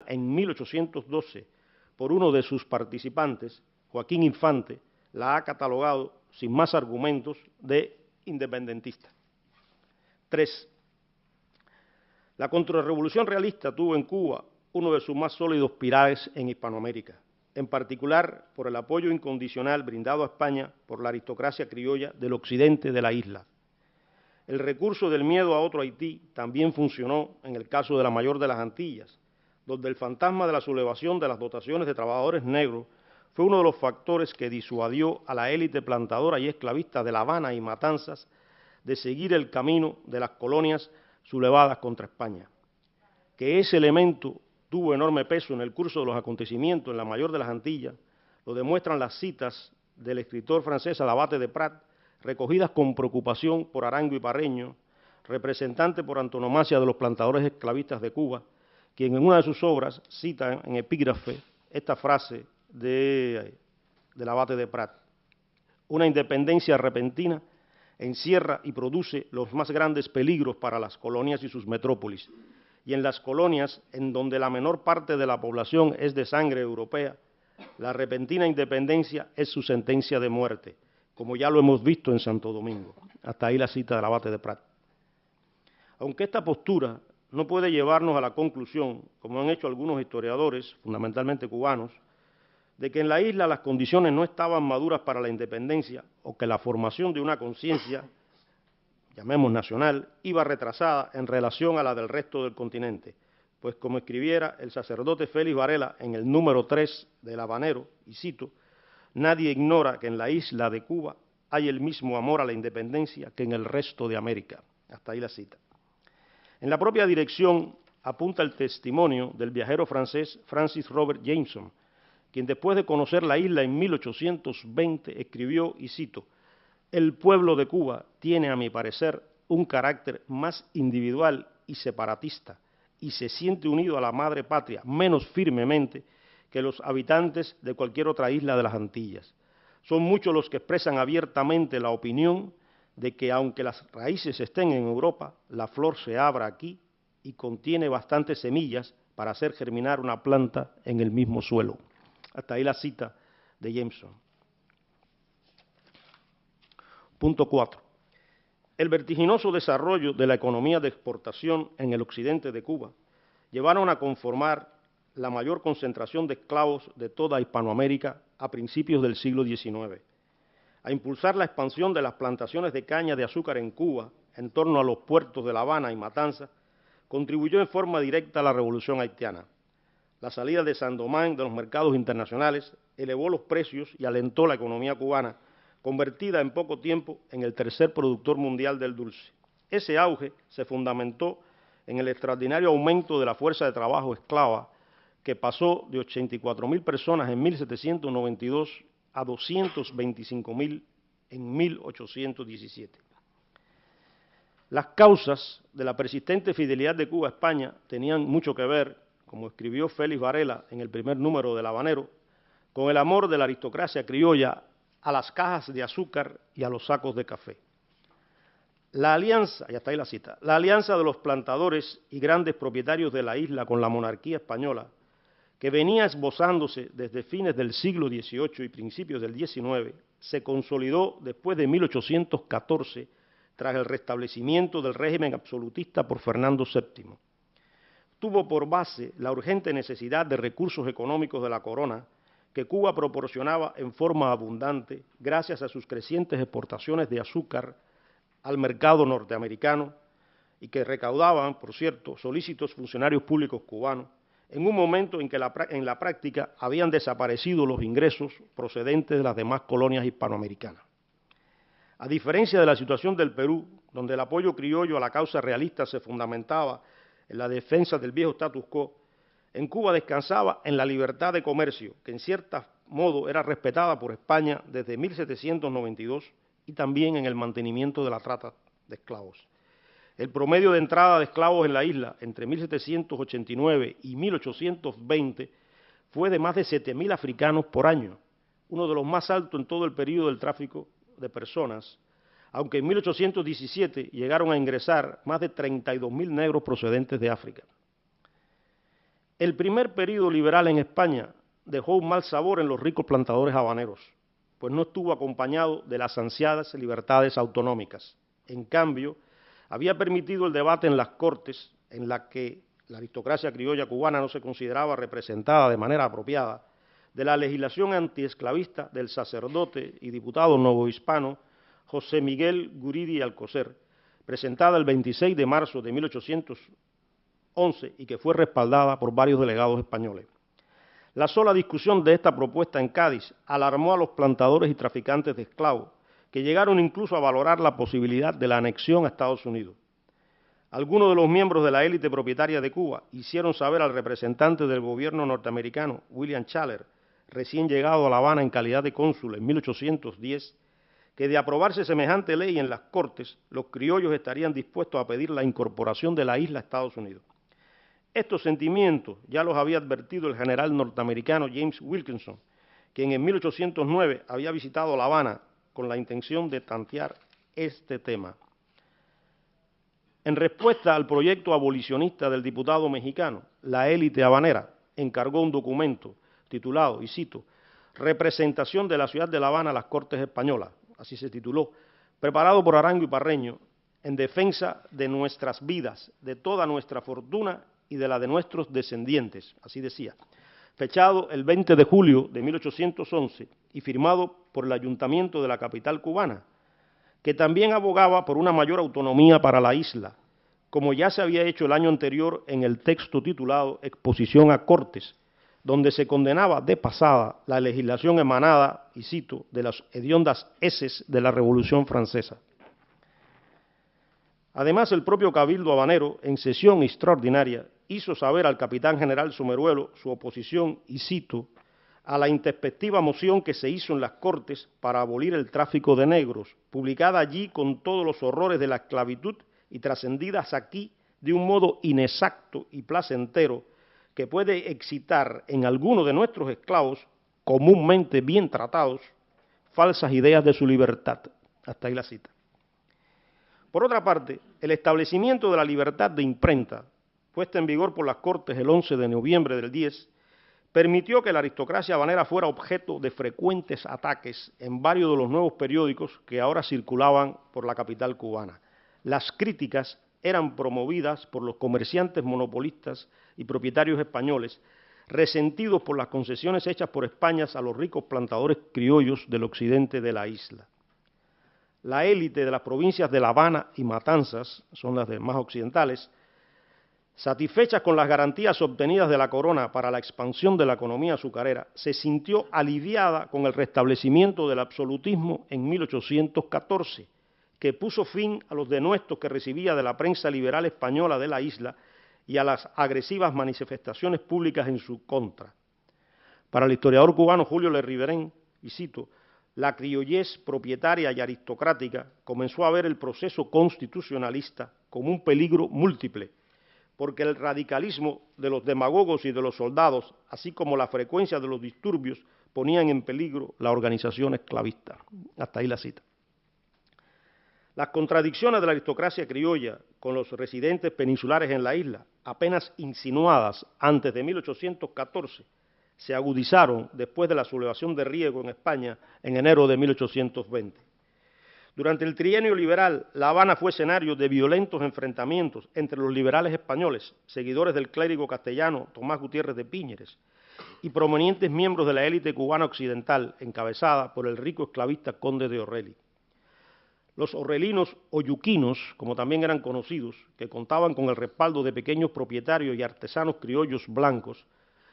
en 1812 por uno de sus participantes, Joaquín Infante, la ha catalogado, sin más argumentos, de independentista. 3. La contrarrevolución realista tuvo en Cuba uno de sus más sólidos pilares en Hispanoamérica, en particular por el apoyo incondicional brindado a España por la aristocracia criolla del occidente de la isla. El recurso del miedo a otro Haití también funcionó en el caso de la mayor de las Antillas, donde el fantasma de la sublevación de las dotaciones de trabajadores negros fue uno de los factores que disuadió a la élite plantadora y esclavista de La Habana y Matanzas de seguir el camino de las colonias sublevadas contra España. Que ese elemento tuvo enorme peso en el curso de los acontecimientos en la mayor de las Antillas lo demuestran las citas del escritor francés L'Abate de Prat, recogidas con preocupación por Arango y Parreño, representante por antonomasia de los plantadores esclavistas de Cuba, quien en una de sus obras cita en epígrafe esta frase del Abate de Prat: una independencia repentina encierra y produce los más grandes peligros para las colonias y sus metrópolis, y en las colonias, en donde la menor parte de la población es de sangre europea, la repentina independencia es su sentencia de muerte, como ya lo hemos visto en Santo Domingo. Hasta ahí la cita del Abate de Prat. Aunque esta postura no puede llevarnos a la conclusión, como han hecho algunos historiadores, fundamentalmente cubanos, de que en la isla las condiciones no estaban maduras para la independencia o que la formación de una conciencia, llamemos nacional, iba retrasada en relación a la del resto del continente, pues como escribiera el sacerdote Félix Varela en el número 3 del Habanero, y cito: nadie ignora que en la isla de Cuba hay el mismo amor a la independencia que en el resto de América. Hasta ahí la cita. En la propia dirección apunta el testimonio del viajero francés Francis Robert Jameson, quien después de conocer la isla en 1820 escribió, y cito: el pueblo de Cuba tiene, a mi parecer, un carácter más individual y separatista, y se siente unido a la madre patria menos firmemente que los habitantes de cualquier otra isla de las Antillas. Son muchos los que expresan abiertamente la opinión de que, aunque las raíces estén en Europa, la flor se abra aquí y contiene bastantes semillas para hacer germinar una planta en el mismo suelo. Hasta ahí la cita de Jameson. Punto 4. El vertiginoso desarrollo de la economía de exportación en el occidente de Cuba llevaron a conformar la mayor concentración de esclavos de toda Hispanoamérica a principios del siglo XIX, a impulsar la expansión de las plantaciones de caña de azúcar en Cuba en torno a los puertos de La Habana y Matanzas, contribuyó en forma directa a la revolución haitiana. La salida de Saint-Domingue de los mercados internacionales elevó los precios y alentó la economía cubana, convertida en poco tiempo en el tercer productor mundial del dulce. Ese auge se fundamentó en el extraordinario aumento de la fuerza de trabajo esclava, que pasó de 84.000 personas en 1792 a 225.000 en 1817. Las causas de la persistente fidelidad de Cuba a España tenían mucho que ver, como escribió Félix Varela en el primer número del Habanero, con el amor de la aristocracia criolla a las cajas de azúcar y a los sacos de café. La alianza, y hasta ahí la cita, la alianza de los plantadores y grandes propietarios de la isla con la monarquía española, que venía esbozándose desde fines del siglo XVIII y principios del XIX, se consolidó después de 1814 tras el restablecimiento del régimen absolutista por Fernando VII. Tuvo por base la urgente necesidad de recursos económicos de la corona que Cuba proporcionaba en forma abundante gracias a sus crecientes exportaciones de azúcar al mercado norteamericano y que recaudaban, por cierto, solícitos funcionarios públicos cubanos en un momento en que en la práctica habían desaparecido los ingresos procedentes de las demás colonias hispanoamericanas. A diferencia de la situación del Perú, donde el apoyo criollo a la causa realista se fundamentaba en la defensa del viejo status quo, en Cuba descansaba en la libertad de comercio, que en cierto modo era respetada por España desde 1792 y también en el mantenimiento de la trata de esclavos. El promedio de entrada de esclavos en la isla entre 1789 y 1820 fue de más de 7.000 africanos por año, uno de los más altos en todo el periodo del tráfico de personas, aunque en 1817 llegaron a ingresar más de 32.000 negros procedentes de África. El primer período liberal en España dejó un mal sabor en los ricos plantadores habaneros, pues no estuvo acompañado de las ansiadas libertades autonómicas. En cambio, había permitido el debate en las Cortes, en la que la aristocracia criolla cubana no se consideraba representada de manera apropiada, de la legislación antiesclavista del sacerdote y diputado novohispano José Miguel Guridi Alcocer, presentada el 26 de marzo de 1811 y que fue respaldada por varios delegados españoles. La sola discusión de esta propuesta en Cádiz alarmó a los plantadores y traficantes de esclavos, que llegaron incluso a valorar la posibilidad de la anexión a Estados Unidos. Algunos de los miembros de la élite propietaria de Cuba hicieron saber al representante del gobierno norteamericano, William Shaler, recién llegado a La Habana en calidad de cónsul en 1810, que de aprobarse semejante ley en las Cortes, los criollos estarían dispuestos a pedir la incorporación de la isla a Estados Unidos. Estos sentimientos ya los había advertido el general norteamericano James Wilkinson, quien en 1809 había visitado La Habana con la intención de tantear este tema. En respuesta al proyecto abolicionista del diputado mexicano, la élite habanera encargó un documento titulado, y cito, «Representación de la ciudad de La Habana a las Cortes Españolas», así se tituló, preparado por Arango y Parreño, en defensa de nuestras vidas, de toda nuestra fortuna y de la de nuestros descendientes, así decía, fechado el 20 de julio de 1811 y firmado por el ayuntamiento de la capital cubana, que también abogaba por una mayor autonomía para la isla, como ya se había hecho el año anterior en el texto titulado Exposición a Cortes, donde se condenaba de pasada la legislación emanada, y cito, de las hediondas heces de la Revolución Francesa. Además, el propio Cabildo habanero, en sesión extraordinaria, hizo saber al capitán general Someruelo su oposición, y cito, a la introspectiva moción que se hizo en las Cortes para abolir el tráfico de negros, publicada allí con todos los horrores de la esclavitud y trascendidas aquí de un modo inexacto y placentero que puede excitar en algunos de nuestros esclavos, comúnmente bien tratados, falsas ideas de su libertad. Hasta ahí la cita. Por otra parte, el establecimiento de la libertad de imprenta, puesta en vigor por las Cortes el 11 de noviembre del 10, permitió que la aristocracia habanera fuera objeto de frecuentes ataques en varios de los nuevos periódicos que ahora circulaban por la capital cubana. Las críticas eran promovidas por los comerciantes monopolistas y propietarios españoles, resentidos por las concesiones hechas por España a los ricos plantadores criollos del occidente de la isla. La élite de las provincias de La Habana y Matanzas, son las más occidentales, satisfechas con las garantías obtenidas de la corona para la expansión de la economía azucarera, se sintió aliviada con el restablecimiento del absolutismo en 1814, que puso fin a los denuestos que recibía de la prensa liberal española de la isla y a las agresivas manifestaciones públicas en su contra. Para el historiador cubano Julio Lerriverén, y cito, la criollez propietaria y aristocrática comenzó a ver el proceso constitucionalista como un peligro múltiple, porque el radicalismo de los demagogos y de los soldados, así como la frecuencia de los disturbios, ponían en peligro la organización esclavista. Hasta ahí la cita. Las contradicciones de la aristocracia criolla con los residentes peninsulares en la isla, apenas insinuadas antes de 1814, se agudizaron después de la sublevación de Riego en España en enero de 1820. Durante el trienio liberal, La Habana fue escenario de violentos enfrentamientos entre los liberales españoles, seguidores del clérigo castellano Tomás Gutiérrez de Piñeres, y prominentes miembros de la élite cubana occidental, encabezada por el rico esclavista conde de Orreli. Los orrelinos o yuquinos, como también eran conocidos, que contaban con el respaldo de pequeños propietarios y artesanos criollos blancos,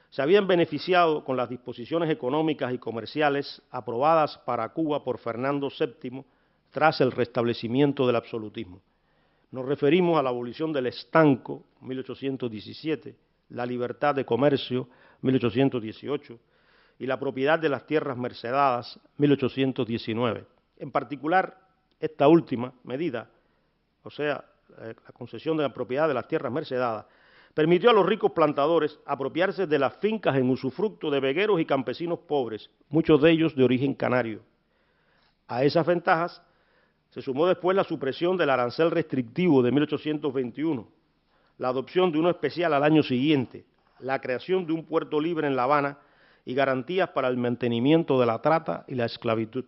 se habían beneficiado con las disposiciones económicas y comerciales aprobadas para Cuba por Fernando VII tras el restablecimiento del absolutismo. Nos referimos a la abolición del estanco, 1817, la libertad de comercio, 1818, y la propiedad de las tierras mercedadas, 1819. En particular, esta última medida, o sea, la concesión de la propiedad de las tierras mercedadas, permitió a los ricos plantadores apropiarse de las fincas en usufructo de vegueros y campesinos pobres, muchos de ellos de origen canario. A esas ventajas se sumó después la supresión del arancel restrictivo de 1821, la adopción de uno especial al año siguiente, la creación de un puerto libre en La Habana y garantías para el mantenimiento de la trata y la esclavitud.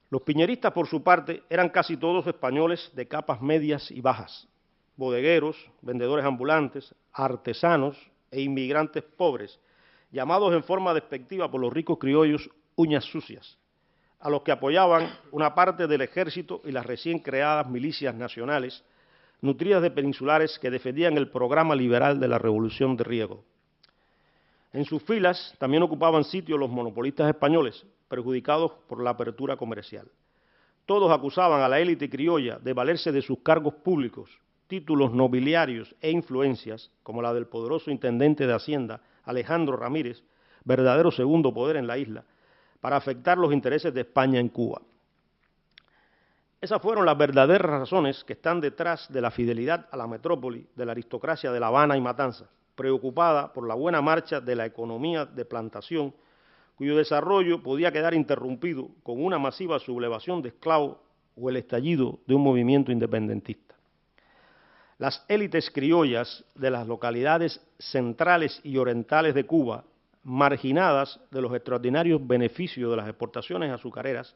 Los piñeristas, por su parte, eran casi todos españoles de capas medias y bajas, bodegueros, vendedores ambulantes, artesanos e inmigrantes pobres, llamados en forma despectiva por los ricos criollos uñas sucias, a los que apoyaban una parte del ejército y las recién creadas milicias nacionales, nutridas de peninsulares que defendían el programa liberal de la Revolución de Riego. En sus filas también ocupaban sitio los monopolistas españoles, perjudicados por la apertura comercial. Todos acusaban a la élite criolla de valerse de sus cargos públicos, títulos nobiliarios e influencias, como la del poderoso intendente de Hacienda, Alejandro Ramírez, verdadero segundo poder en la isla, para afectar los intereses de España en Cuba. Esas fueron las verdaderas razones que están detrás de la fidelidad a la metrópoli de la aristocracia de La Habana y Matanzas, preocupada por la buena marcha de la economía de plantación, cuyo desarrollo podía quedar interrumpido con una masiva sublevación de esclavos o el estallido de un movimiento independentista. Las élites criollas de las localidades centrales y orientales de Cuba, marginadas de los extraordinarios beneficios de las exportaciones azucareras,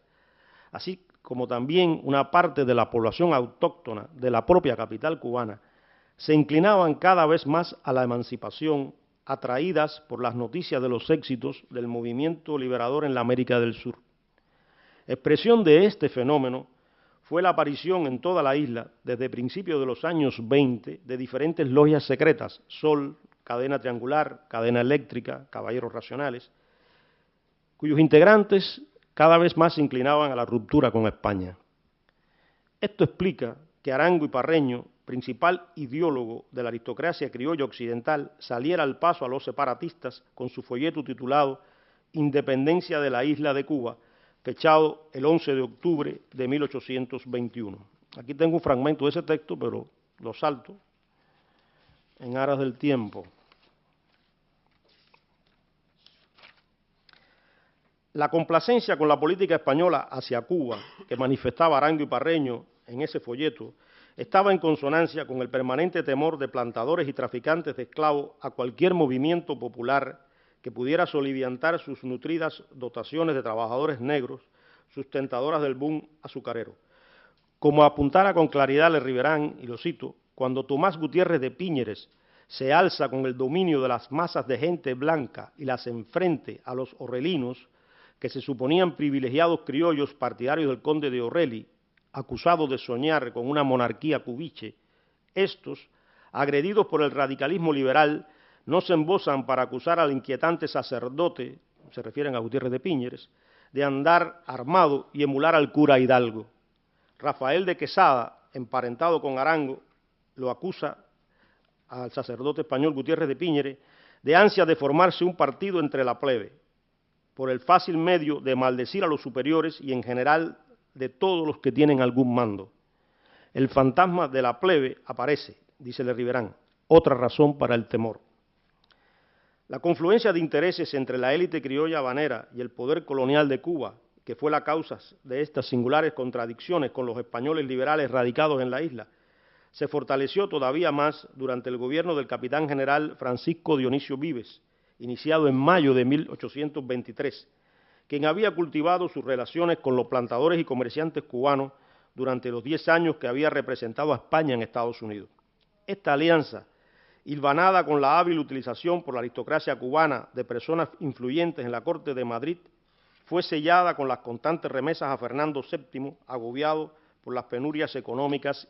así como también una parte de la población autóctona de la propia capital cubana, se inclinaban cada vez más a la emancipación, atraídas por las noticias de los éxitos del movimiento liberador en la América del Sur. Expresión de este fenómeno fue la aparición en toda la isla, desde principios de los años 20, de diferentes logias secretas, Sol, Cadena Triangular, Cadena Eléctrica, Caballeros Racionales, cuyos integrantes cada vez más se inclinaban a la ruptura con España. Esto explica que Arango y Parreño, principal ideólogo de la aristocracia criolla occidental, saliera al paso a los separatistas con su folleto titulado Independencia de la isla de Cuba, fechado el 11 de octubre de 1821. Aquí tengo un fragmento de ese texto, pero lo salto en aras del tiempo. La complacencia con la política española hacia Cuba, que manifestaba Arango y Parreño en ese folleto, estaba en consonancia con el permanente temor de plantadores y traficantes de esclavos a cualquier movimiento popular que pudiera soliviantar sus nutridas dotaciones de trabajadores negros, sustentadoras del boom azucarero. Como apuntara con claridad Le Riverán, y lo cito, cuando Tomás Gutiérrez de Piñeres se alza con el dominio de las masas de gente blanca y las enfrente a los orrelinos, que se suponían privilegiados criollos partidarios del conde de Orreli, acusados de soñar con una monarquía cubiche, estos, agredidos por el radicalismo liberal, no se embosan para acusar al inquietante sacerdote, se refieren a Gutiérrez de Piñeres, de andar armado y emular al cura Hidalgo. Rafael de Quesada, emparentado con Arango, lo acusa al sacerdote español Gutiérrez de Piñeres de ansia de formarse un partido entre la plebe, por el fácil medio de maldecir a los superiores y en general de todos los que tienen algún mando. El fantasma de la plebe aparece, dice Le Riverán, otra razón para el temor. La confluencia de intereses entre la élite criolla habanera y el poder colonial de Cuba, que fue la causa de estas singulares contradicciones con los españoles liberales radicados en la isla, se fortaleció todavía más durante el gobierno del capitán general Francisco Dionisio Vives, iniciado en mayo de 1823, quien había cultivado sus relaciones con los plantadores y comerciantes cubanos durante los 10 años que había representado a España en Estados Unidos. Esta alianza, hilvanada con la hábil utilización por la aristocracia cubana de personas influyentes en la corte de Madrid, fue sellada con las constantes remesas a Fernando VII, agobiado por las penurias económicas